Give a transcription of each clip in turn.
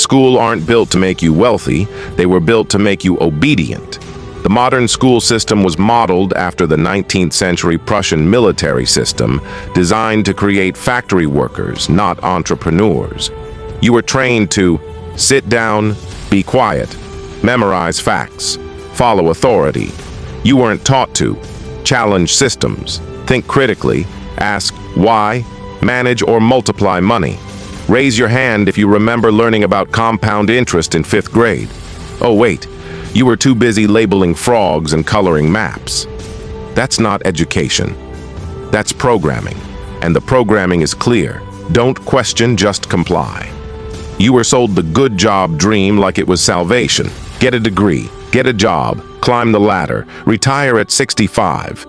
School aren't built to make you wealthy, they were built to make you obedient. The modern school system was modeled after the 19th century Prussian military system, designed to create factory workers, not entrepreneurs. You were trained to sit down, be quiet, memorize facts, follow authority. You weren't taught to challenge systems, think critically, ask why, manage or multiply money. Raise your hand if you remember learning about compound interest in 5th grade. Oh wait, you were too busy labeling frogs and coloring maps. That's not education. That's programming. And the programming is clear. Don't question, just comply. You were sold the good job dream like it was salvation. Get a degree, get a job, climb the ladder, retire at 65.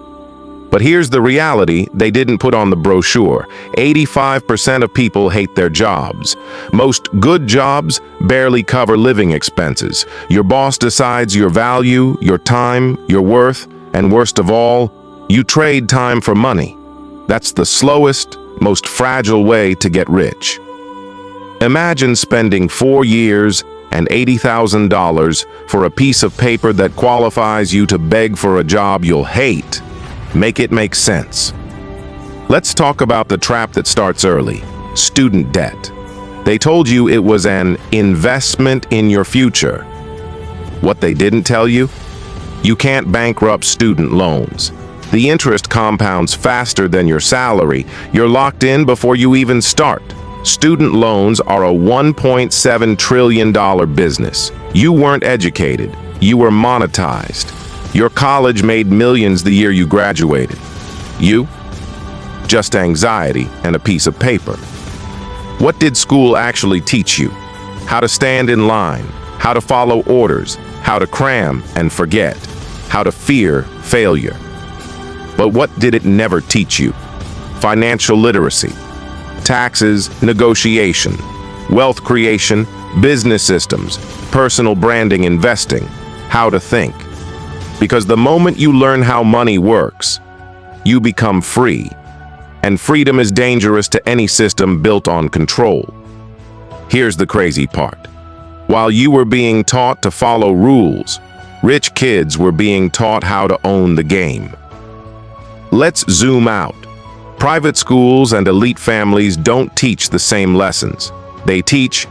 But here's the reality they didn't put on the brochure. 85% of people hate their jobs. Most good jobs barely cover living expenses. Your boss decides your value, your time, your worth, and worst of all, you trade time for money. That's the slowest, most fragile way to get rich. Imagine spending 4 years and $80,000 for a piece of paper that qualifies you to beg for a job you'll hate. Make it make sense. Let's talk about the trap that starts early: student debt. They told you it was an investment in your future. What they didn't tell you? You can't bankrupt student loans. The interest compounds faster than your salary. You're locked in before you even start. Student loans are a $1.7 trillion business. You weren't educated. You were monetized. Your college made millions the year you graduated. You? Just anxiety and a piece of paper. What did school actually teach you? How to stand in line, how to follow orders, how to cram and forget, how to fear failure. But what did it never teach you? Financial literacy, taxes, negotiation, wealth creation, business systems, personal branding, investing, how to think. Because the moment you learn how money works, you become free. And freedom is dangerous to any system built on control. Here's the crazy part. While you were being taught to follow rules, rich kids were being taught how to own the game. Let's zoom out. Private schools and elite families don't teach the same lessons. They teach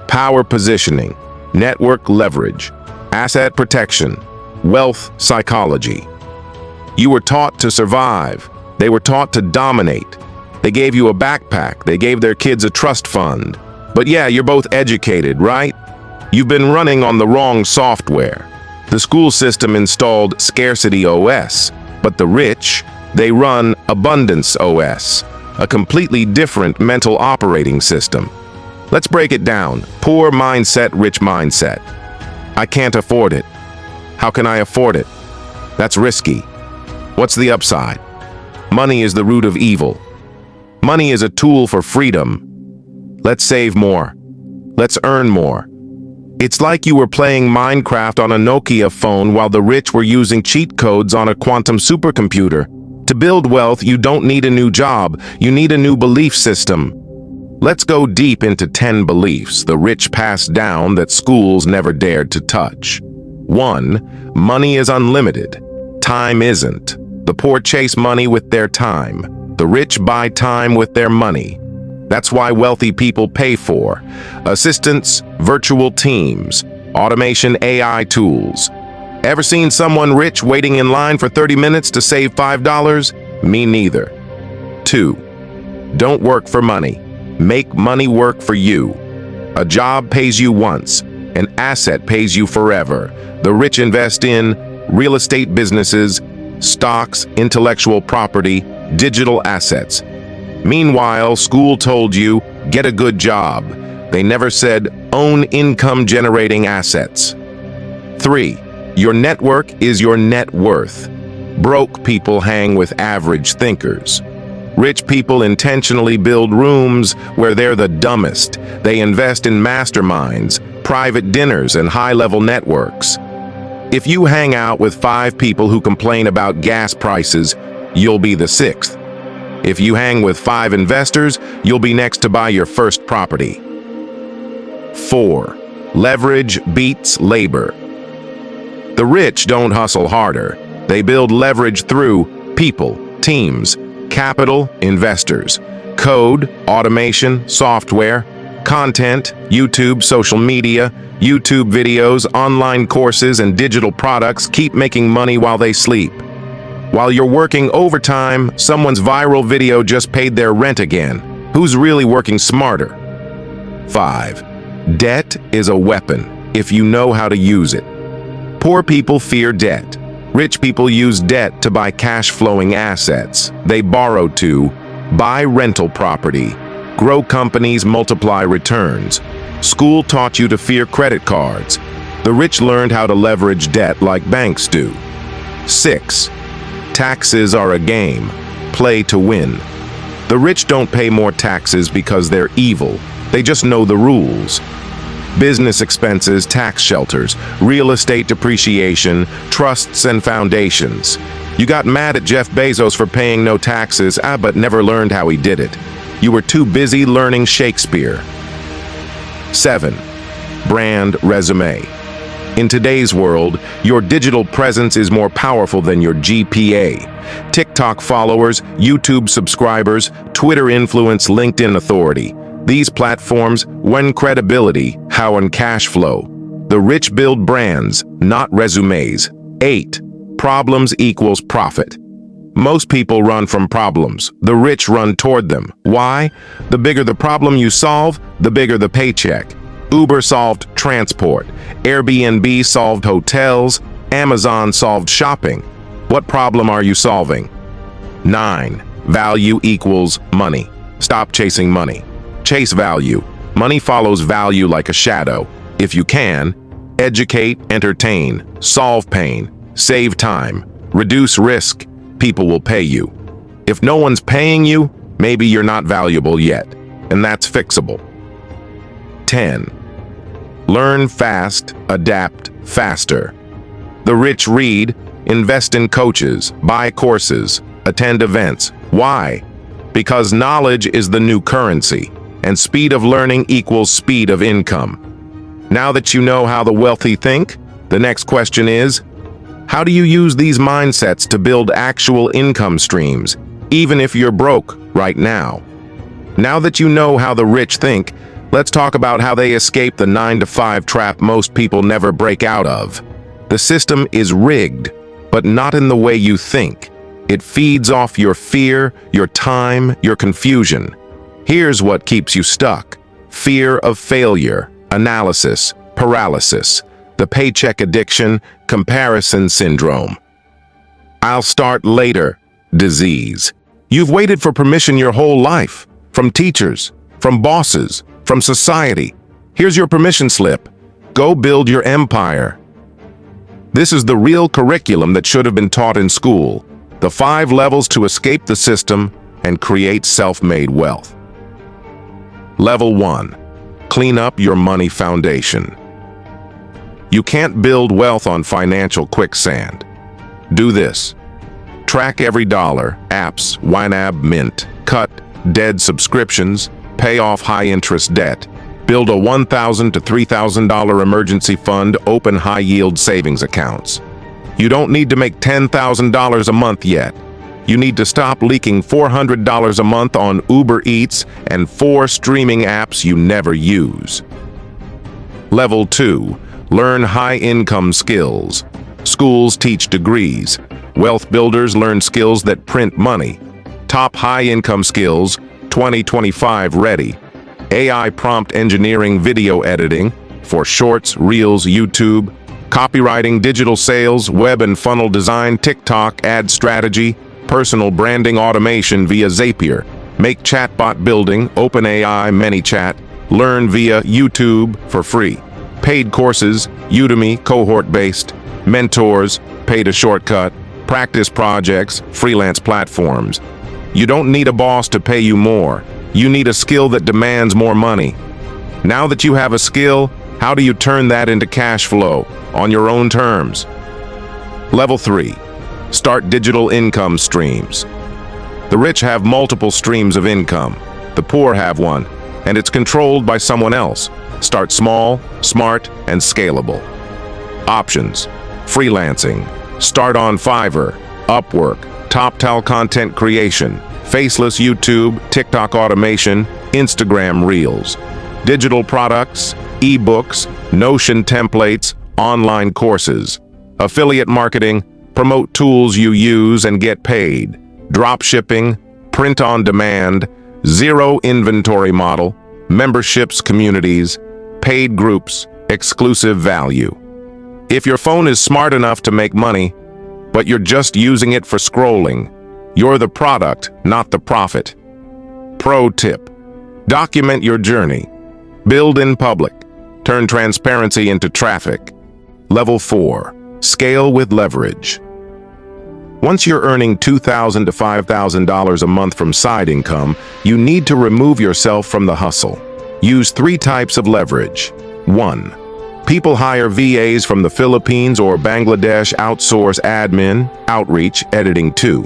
power positioning, network leverage, asset protection, wealth psychology. You were taught to survive. They were taught to dominate. They gave you a backpack. They gave their kids a trust fund. But yeah, you're both educated, right? You've been running on the wrong software. The school system installed Scarcity OS, but the rich, they run Abundance OS, a completely different mental operating system. Let's break it down. Poor mindset, rich mindset. I can't afford it. How can I afford it? That's risky. What's the upside? Money is the root of evil. Money is a tool for freedom. Let's save more. Let's earn more. It's like you were playing Minecraft on a Nokia phone while the rich were using cheat codes on a quantum supercomputer. To build wealth, you don't need a new job. You need a new belief system. Let's go deep into 10 beliefs the rich passed down that schools never dared to touch. 1. Money is unlimited. Time isn't. The poor chase money with their time. The rich buy time with their money. That's why wealthy people pay for assistants, virtual teams, automation AI tools. Ever seen someone rich waiting in line for 30 minutes to save $5? Me neither. 2. Don't work for money. Make money work for you. A job pays you once. An asset pays you forever. The rich invest in real estate businesses, stocks, intellectual property, digital assets. Meanwhile, school told you, get a good job. They never said, own income-generating assets. 3. Your network is your net worth. Broke people hang with average thinkers. Rich people intentionally build rooms where they're the dumbest. They invest in masterminds, private dinners, and high-level networks. If you hang out with 5 people who complain about gas prices, you'll be the 6th. If you hang with 5 investors, you'll be next to buy your first property. 4. Leverage beats labor. The rich don't hustle harder. They build leverage through people, teams, capital, investors, code, automation, software, content, YouTube, social media, YouTube videos, online courses, and digital products keep making money while they sleep. While you're working overtime, someone's viral video just paid their rent again. Who's really working smarter? 5. Debt is a weapon if you know how to use it. Poor people fear debt. Rich people use debt to buy cash-flowing assets. They borrow to buy rental property, grow companies, multiply returns. School taught you to fear credit cards. The rich learned how to leverage debt like banks do. 6. Taxes are a game. Play to win. The rich don't pay more taxes because they're evil. They just know the rules. Business expenses, tax shelters, real estate depreciation, trusts and foundations. You got mad at Jeff Bezos for paying no taxes, but never learned how he did it. You were too busy learning Shakespeare. 7. Brand resume. In today's world, your digital presence is more powerful than your GPA. TikTok followers, YouTube subscribers, Twitter influence, LinkedIn authority. These platforms win credibility, how and cash flow. The rich build brands, not resumes. 8. Problems equals profit. Most people run from problems. The rich run toward them. Why? The bigger the problem you solve, the bigger the paycheck. Uber solved transport. Airbnb solved hotels. Amazon solved shopping. What problem are you solving? 9. Value equals money. Stop chasing money. Chase value. Money follows value like a shadow. If you can, educate, entertain, solve pain, save time, reduce risk, people will pay you. If no one's paying you, maybe you're not valuable yet, and that's fixable. 10. Learn fast, adapt faster. The rich read, invest in coaches, buy courses, attend events. Why? Because knowledge is the new currency, and speed of learning equals speed of income. Now that you know how the wealthy think, the next question is, how do you use these mindsets to build actual income streams, even if you're broke right now? Now that you know how the rich think, let's talk about how they escape the 9-to-5 trap most people never break out of. The system is rigged, but not in the way you think. It feeds off your fear, your time, your confusion. Here's what keeps you stuck. Fear of failure, analysis, paralysis, the paycheck addiction, comparison syndrome. I'll start later, disease. You've waited for permission your whole life, from teachers, from bosses, from society. Here's your permission slip. Go build your empire. This is the real curriculum that should have been taught in school. The 5 levels to escape the system and create self-made wealth. Level 1. Clean up your money foundation. You can't build wealth on financial quicksand. Do this. Track every dollar, apps, YNAB, Mint, cut, dead subscriptions, pay off high-interest debt, build a $1,000 to $3,000 emergency fund, open high-yield savings accounts. You don't need to make $10,000 a month yet. You need to stop leaking $400 a month on Uber Eats and 4 streaming apps you never use. Level 2. Learn high-income skills. Schools teach degrees. Wealth builders learn skills that print money. Top high-income skills, 2025 ready. AI prompt engineering, video editing for shorts, reels, YouTube, copywriting, digital sales, web and funnel design, TikTok, ad strategy, personal branding automation via Zapier, make chatbot building, OpenAI, ManyChat, learn via YouTube for free. Paid courses, Udemy, cohort-based, mentors, paid a shortcut, practice projects, freelance platforms. You don't need a boss to pay you more. You need a skill that demands more money. Now that you have a skill, how do you turn that into cash flow on your own terms? Level 3. Start digital income streams. The rich have multiple streams of income. The poor have one, and it's controlled by someone else. Start small, smart, and scalable. Options: freelancing. Start on Fiverr, Upwork, TopTal content creation, faceless YouTube, TikTok automation, Instagram Reels. Digital products, ebooks, Notion templates, online courses. Affiliate marketing, promote tools you use and get paid. Drop shipping, print on demand, zero inventory model, memberships, communities, paid groups, exclusive value. If your phone is smart enough to make money, but you're just using it for scrolling, you're the product, not the profit. Pro tip: document your journey. Build in public. Turn transparency into traffic. Level 4. Scale with leverage. Once you're earning $2,000 to $5,000 a month from side income, you need to remove yourself from the hustle. Use 3 types of leverage. 1. People hire VAs from the Philippines or Bangladesh, outsource admin, outreach, editing. 2.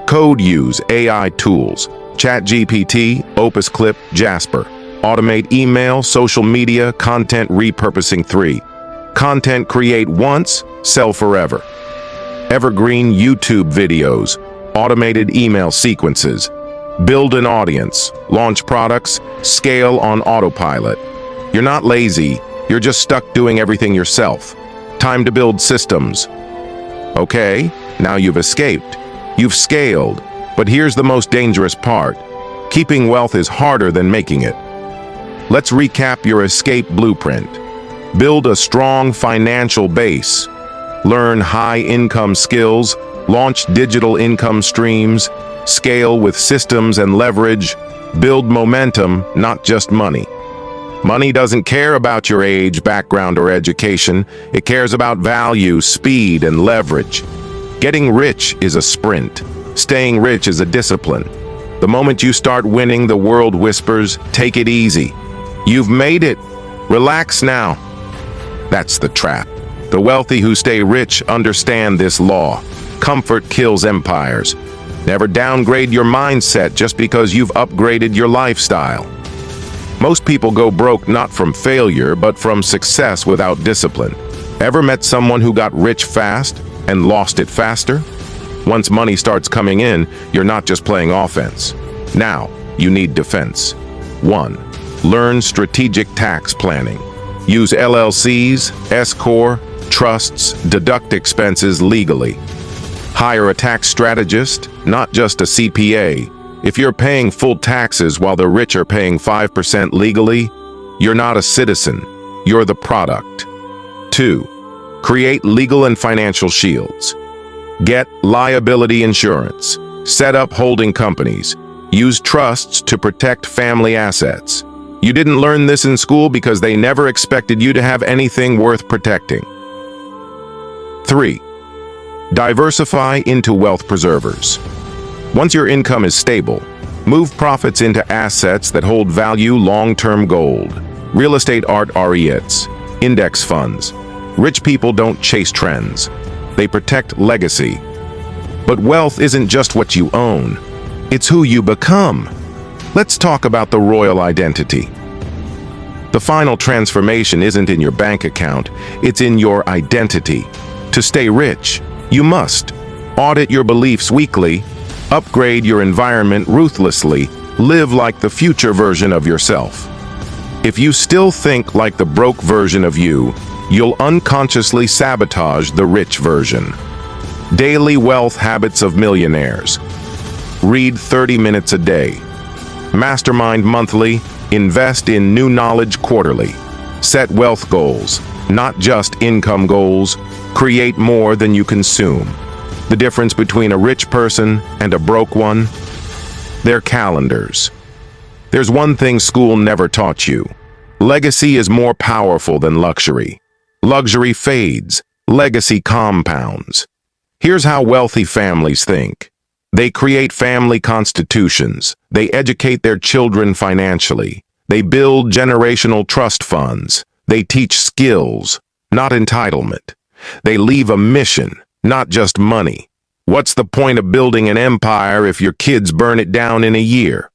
Code use AI tools, ChatGPT, Opus Clip, Jasper. Automate email, social media, content repurposing. 3. Content create once, sell forever. Evergreen YouTube videos, automated email sequences. Build an audience, launch products, scale on autopilot. You're not lazy, you're just stuck doing everything yourself. Time to build systems. Okay, now you've escaped. You've scaled, but here's the most dangerous part. Keeping wealth is harder than making it. Let's recap your escape blueprint. Build a strong financial base. Learn high-income skills, launch digital income streams, scale with systems and leverage, build momentum, not just money. Money doesn't care about your age, background, or education. It cares about value, speed, and leverage. Getting rich is a sprint. Staying rich is a discipline. The moment you start winning, the world whispers, "Take it easy. You've made it. Relax now." That's the trap. The wealthy who stay rich understand this law. Comfort kills empires. Never downgrade your mindset just because you've upgraded your lifestyle. Most people go broke not from failure, but from success without discipline. Ever met someone who got rich fast and lost it faster? Once money starts coming in, you're not just playing offense. Now, you need defense. 1. Learn strategic tax planning. Use LLCs, S-Corp, trusts, deduct expenses legally. Hire a tax strategist, not just a CPA. If you're paying full taxes while the rich are paying 5% legally, you're not a citizen, you're the product. 2. Create legal and financial shields. Get liability insurance. Set up holding companies. Use trusts to protect family assets. You didn't learn this in school because they never expected you to have anything worth protecting. 3. Diversify into wealth preservers. Once your income is stable, move profits into assets that hold value, long-term gold, real estate, art, REITs, index funds. Rich people don't chase trends. They protect legacy. But wealth isn't just what you own. It's who you become. Let's talk about the royal identity. The final transformation isn't in your bank account, it's in your identity. To stay rich, you must audit your beliefs weekly, upgrade your environment ruthlessly, live like the future version of yourself. If you still think like the broke version of you, you'll unconsciously sabotage the rich version. Daily wealth habits of millionaires. Read 30 minutes a day. Mastermind monthly. Invest in new knowledge quarterly. Set wealth goals, not just income goals. Create more than you consume. The difference between a rich person and a broke one? Their calendars. There's one thing school never taught you. Legacy is more powerful than luxury. Luxury fades, legacy compounds. Here's how wealthy families think. They create family constitutions. They educate their children financially. They build generational trust funds. They teach skills, not entitlement. They leave a mission, not just money. What's the point of building an empire if your kids burn it down in a year?